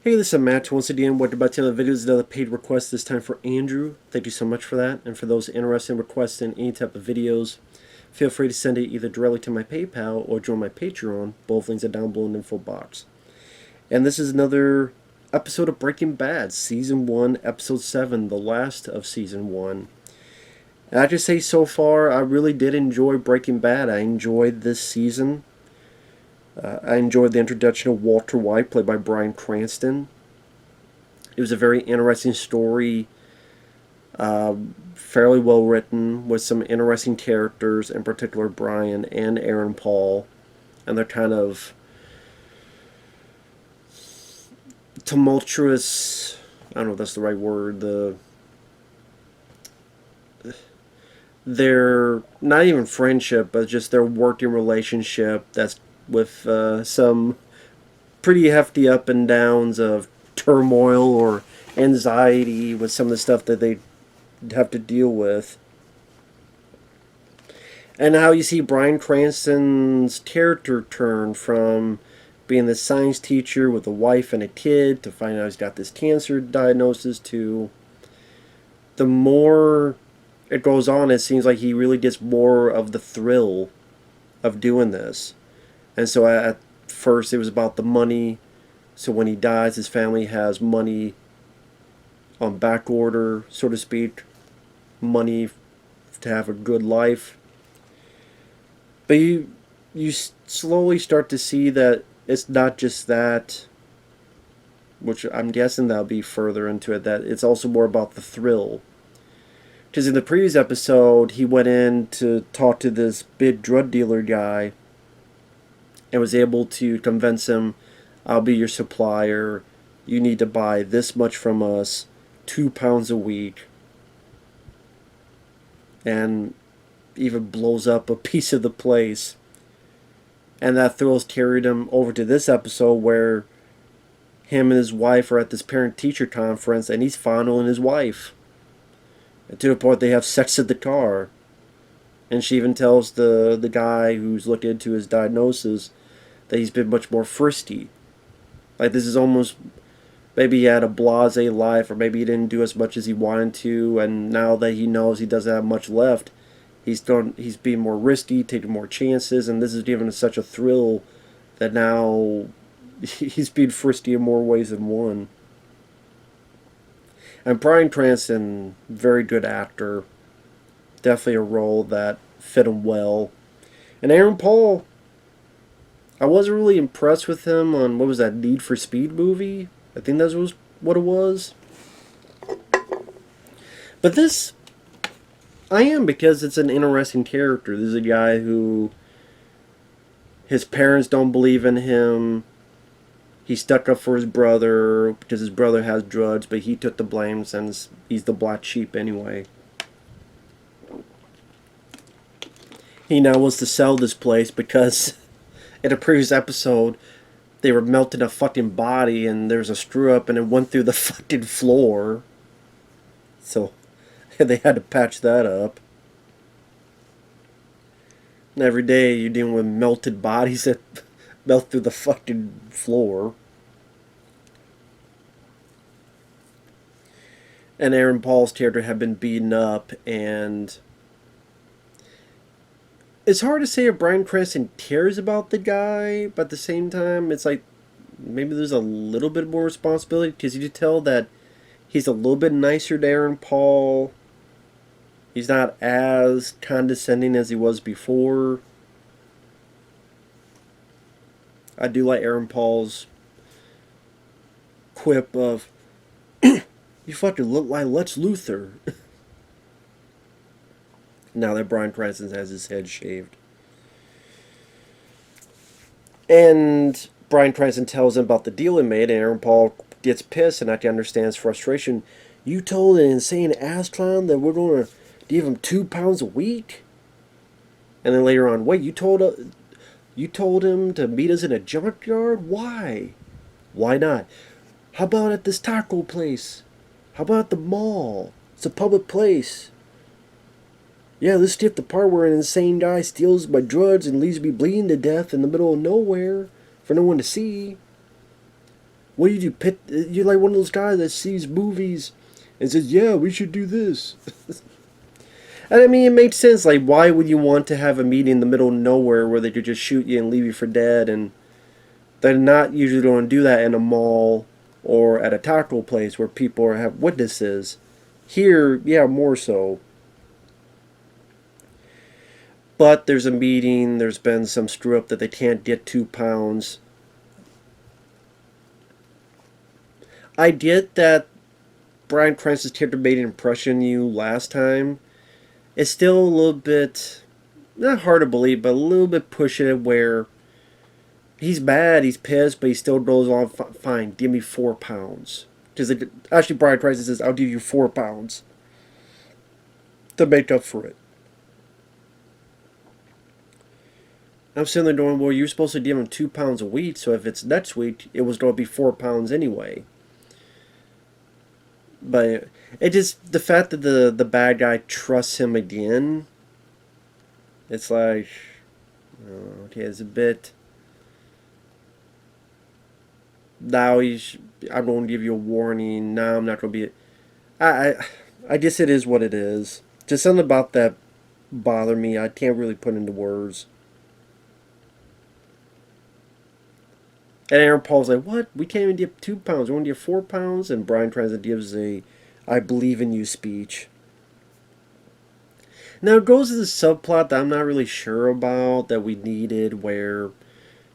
Hey, this is Matt. Once again, what about the other videos? Another paid request this time for Andrew. Thank you so much for that. And for those interested in requesting any type of videos, feel free to send it either directly to my PayPal or join my Patreon. Both links are down below in the info box. And this is another episode of Breaking Bad, Season 1, Episode 7, the last of Season 1. And I just say so far, I really did enjoy Breaking Bad. I enjoyed this season. I enjoyed the introduction of Walter White, played by Bryan Cranston. It was a very interesting story, fairly well written, with some interesting characters, in particular Brian and Darren Paul, and their kind of tumultuous, I don't know if that's the right word, their, not even friendship, but just their working relationship that's with some pretty hefty up and downs of turmoil or anxiety with some of the stuff that they have to deal with. And how you see Bryan Cranston's character turn from being the science teacher with a wife and a kid to find out he's got this cancer diagnosis to the more it goes on, it seems like he really gets more of the thrill of doing this. And so at first it was about the money. So when he dies, his family has money on back order, so to speak, money to have a good life. But you slowly start to see that it's not just that, which I'm guessing that'll be further into it, that it's also more about the thrill. Because in the previous episode, he went in to talk to this big drug dealer guy and was able to convince him, I'll be your supplier, you need to buy this much from us, £2 a week, and even blows up a piece of the place. And that thrills carried him over to this episode where him and his wife are at this parent-teacher conference and he's fondling his wife. And to the point they have sex in the car. And she even tells the guy who's looking into his diagnosis that he's been much more frisky. Like, this is almost, maybe he had a blasé life, or maybe he didn't do as much as he wanted to, and now that he knows he doesn't have much left, he's being more risky, taking more chances, and this is giving him such a thrill that now he's being frisky in more ways than one. And Bryan Cranston, very good actor, definitely a role that fit him well. And Darren Paul, I wasn't really impressed with him on, what was that, Need for Speed movie? I think that was what it was. But this, I am, because it's an interesting character. This is a guy who, his parents don't believe in him. He stuck up for his brother because his brother has drugs, but he took the blame since he's the black sheep anyway. He now wants to sell this place because in a previous episode, they were melting a fucking body and there's a screw up and it went through the fucking floor. So they had to patch that up. And every day you're dealing with melted bodies that melt through the fucking floor. And Darren Paul's character had been beaten up, and it's hard to say if Bryan Cranston cares about the guy, but at the same time, it's like maybe there's a little bit more responsibility, because you can tell that he's a little bit nicer to Darren Paul. He's not as condescending as he was before. I do like Darren Paul's quip of, you fucking look like Lex Luthor. Now that Bryan Cranston has his head shaved. And Bryan Cranston tells him about the deal he made, and Darren Paul gets pissed, and I can understand his frustration. You told an insane ass clown that we're going to give him £2 a week? And then later on, wait, you told him to meet us in a junkyard? Why? Why not? How about at this taco place? How about the mall? It's a public place. Yeah, let's skip the part where an insane guy steals my drugs and leaves me bleeding to death in the middle of nowhere for no one to see. What do you do? You're like one of those guys that sees movies and says, "Yeah, we should do this." And I mean, it makes sense. Like, why would you want to have a meeting in the middle of nowhere where they could just shoot you and leave you for dead? And they're not usually going to do that in a mall or at a taco place where people have witnesses. Here, yeah, more so. But there's a meeting. There's been some screw up that they can't get 2 pounds. I get that Bryan Cranston's character made an impression on you last time. It's still a little bit, not hard to believe, but a little bit pushing it where he's mad, he's pissed, but he still goes on, fine, give me 4 pounds. Because actually, Bryan Cranston says, I'll give you 4 pounds to make up for it. I'm sitting there going, well, you're supposed to give him 2 pounds a week, so if it's next week, it was going to be 4 pounds anyway. But it just, the fact that the bad guy trusts him again, it's like, oh, okay, it's a bit. Now I'm going to give you a warning. Now I'm not going to be. I guess it is what it is. Just something about that bother me. I can't really put into words. And Darren Paul's like, what? We can't even give 2 pounds. We want to give 4 pounds. And Bryan Cranston gives a "I believe in you" speech. Now it goes to the subplot that I'm not really sure about that we needed, where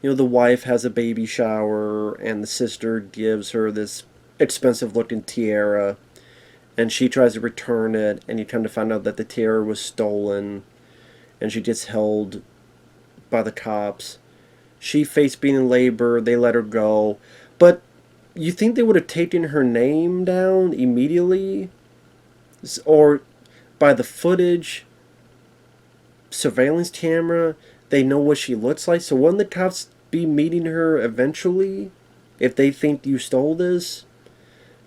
the wife has a baby shower and the sister gives her this expensive looking tiara and she tries to return it, and you come to find out that the tiara was stolen and she gets held by the cops. She faced being in labor, they let her go. But you think they would have taken her name down immediately? Or by the footage, surveillance camera, they know what she looks like. So wouldn't the cops be meeting her eventually if they think you stole this?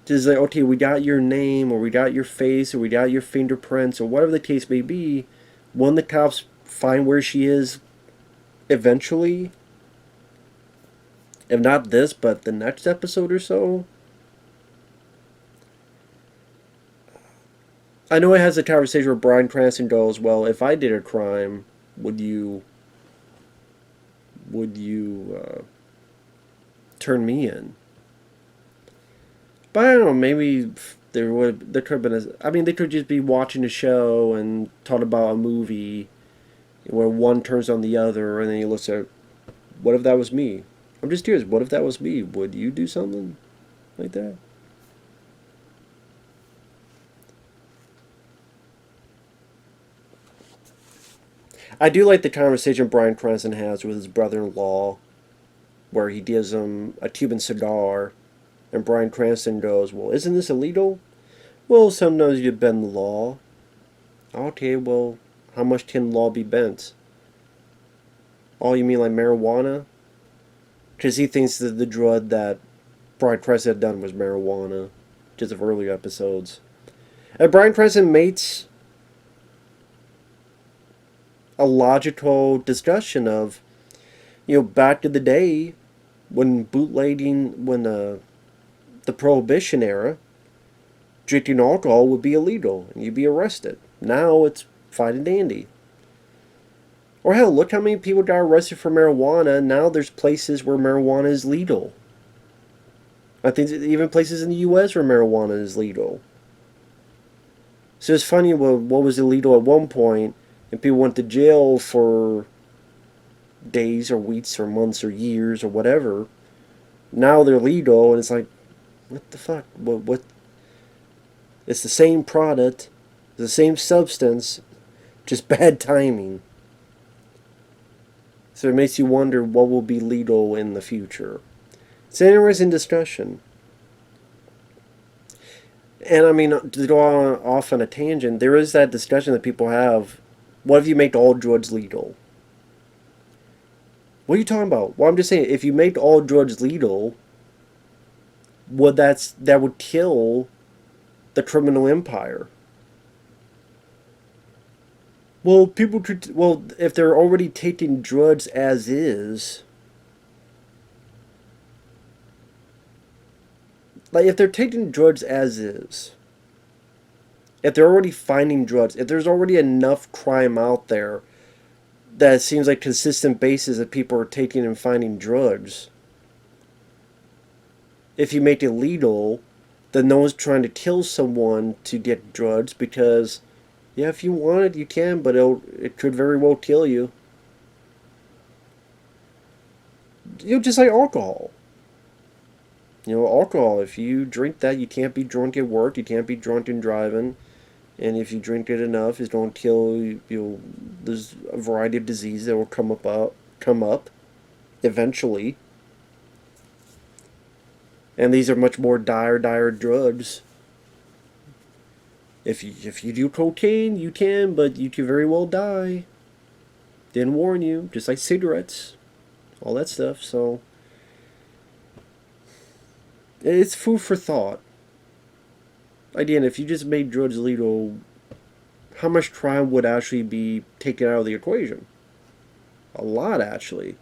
Just like, okay, we got your name, or we got your face, or we got your fingerprints, or whatever the case may be. Wouldn't the cops find where she is eventually? If not this, but the next episode or so? I know it has a conversation where Bryan Cranston goes, well, if I did a crime, would you turn me in? But I don't know, maybe there could have been they could just be watching a show and talk about a movie where one turns on the other, and then he looks at, what if that was me? I'm just curious, what if that was me? Would you do something like that? I do like the conversation Bryan Cranston has with his brother-in-law, where he gives him a Cuban cigar, and Bryan Cranston goes, well, isn't this illegal? Well, sometimes you bend the law. Okay, well, how much can law be bent? Oh, you mean like marijuana? Because he thinks that the drug that Bryan Cranston had done was marijuana, just of earlier episodes. And Bryan Cranston makes a logical discussion of, back in the day when bootlegging, when the Prohibition era, drinking alcohol would be illegal and you'd be arrested. Now it's fine and dandy. Or hell, look how many people got arrested for marijuana. Now there's places where marijuana is legal. I think even places in the U.S. where marijuana is legal. So it's funny what was illegal at one point, and people went to jail for days or weeks or months or years or whatever. Now they're legal, and it's like, what the fuck? What? It's the same product, the same substance, just bad timing. So it makes you wonder what will be legal in the future. It's an interesting discussion. And to go off on a tangent, there is that discussion that people have. What if you make all drugs legal? What are you talking about? Well, I'm just saying, if you make all drugs legal, that would kill the criminal empire. Well, if they're already taking drugs as is, Like, if they're taking drugs as is, if they're already finding drugs, if there's already enough crime out there that it seems like consistent basis that people are taking and finding drugs, if you make it legal, then no one's trying to kill someone to get drugs because, yeah, if you want it, you can, but it could very well kill you. You know, just like alcohol. You know, alcohol, if you drink that, you can't be drunk at work, you can't be drunk and driving, and if you drink it enough, it's going to kill you. There's a variety of diseases that will come up eventually. And these are much more dire drugs. If you do cocaine, you can, but you can very well die. Didn't warn you, just like cigarettes, all that stuff. So it's food for thought. Again, if you just made drugs legal, how much crime would actually be taken out of the equation? A lot, actually.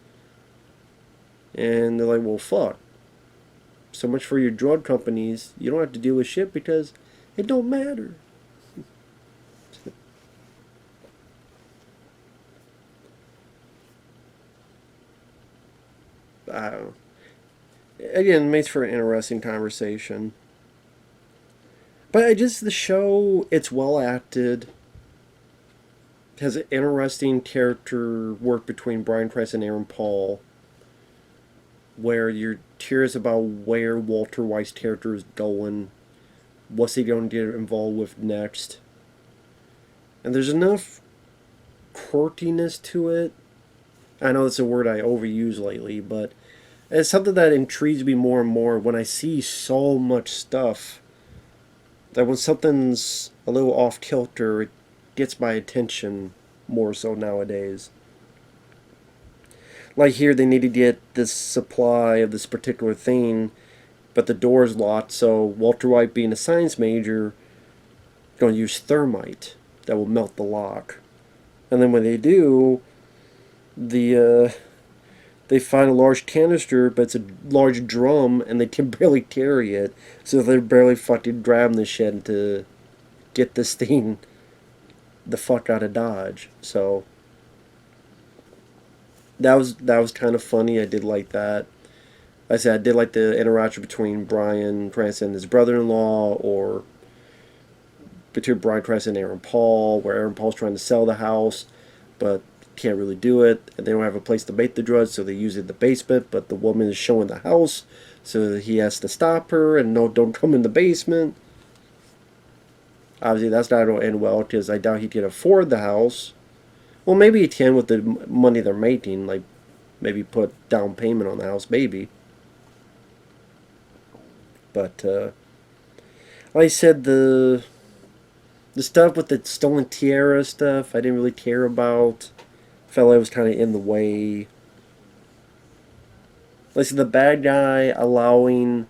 And they're like, well, fuck. So much for your drug companies. You don't have to deal with shit because it don't matter. I don't know. Again, it makes for an interesting conversation. But the show, it's well acted. Has an interesting character work between Bryan Cranston and Aaron Paul, where you're curious about where Walter White's character is going, what's he going to get involved with next. And there's enough quirkiness to it. I know it's a word I overuse lately, but it's something that intrigues me more and more when I see so much stuff that when something's a little off kilter, it gets my attention more so nowadays. Like here, they need to get this supply of this particular thing, but the door's locked, so Walter White, being a science major, going to use thermite that will melt the lock. And then when they do, they find a large canister, but it's a large drum, and they can barely carry it, so they're barely fucking grabbing the shit to get this thing the fuck out of Dodge. So that was kind of funny. I did like that. Like I said, I did like the interaction between Bryan Cranston and his brother-in-law, or between Bryan Cranston and Aaron Paul, where Aaron Paul's trying to sell the house, but can't really do it, and they don't have a place to make the drugs, so they use it in the basement, but the woman is showing the house, so he has to stop her, and no, don't come in the basement. Obviously, that's not going to end well, because I doubt he can afford the house. Well, maybe he can with the money they're making, like maybe put down payment on the house, maybe. But like I said, the stuff with the stolen tiara stuff, I didn't really care about. Felt like it was kind of in the way. Like I said, the bad guy allowing,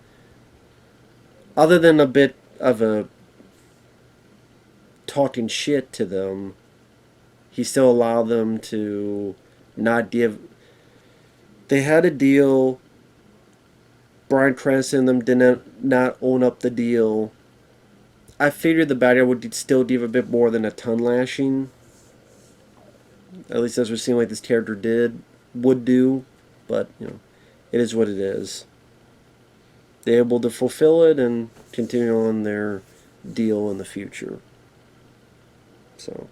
other than a bit of a talking shit to them, he still allowed them to not give. They had a deal. Bryan Cranston and them did not own up the deal. I figured the bad guy would still give a bit more than a ton lashing. At least that's what it seemed like this character would do. But, it is what it is. They're able to fulfill it and continue on their deal in the future. So,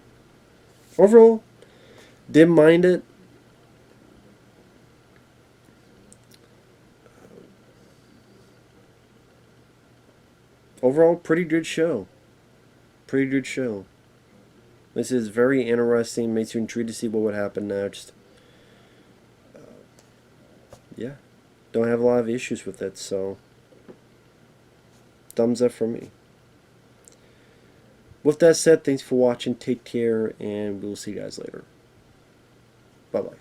overall, didn't mind it. Overall, pretty good show. Pretty good show. This is very interesting. Makes you intrigued to see what would happen next. Yeah. Don't have a lot of issues with it, so thumbs up for me. With that said, thanks for watching. Take care, and we'll see you guys later. Bye-bye.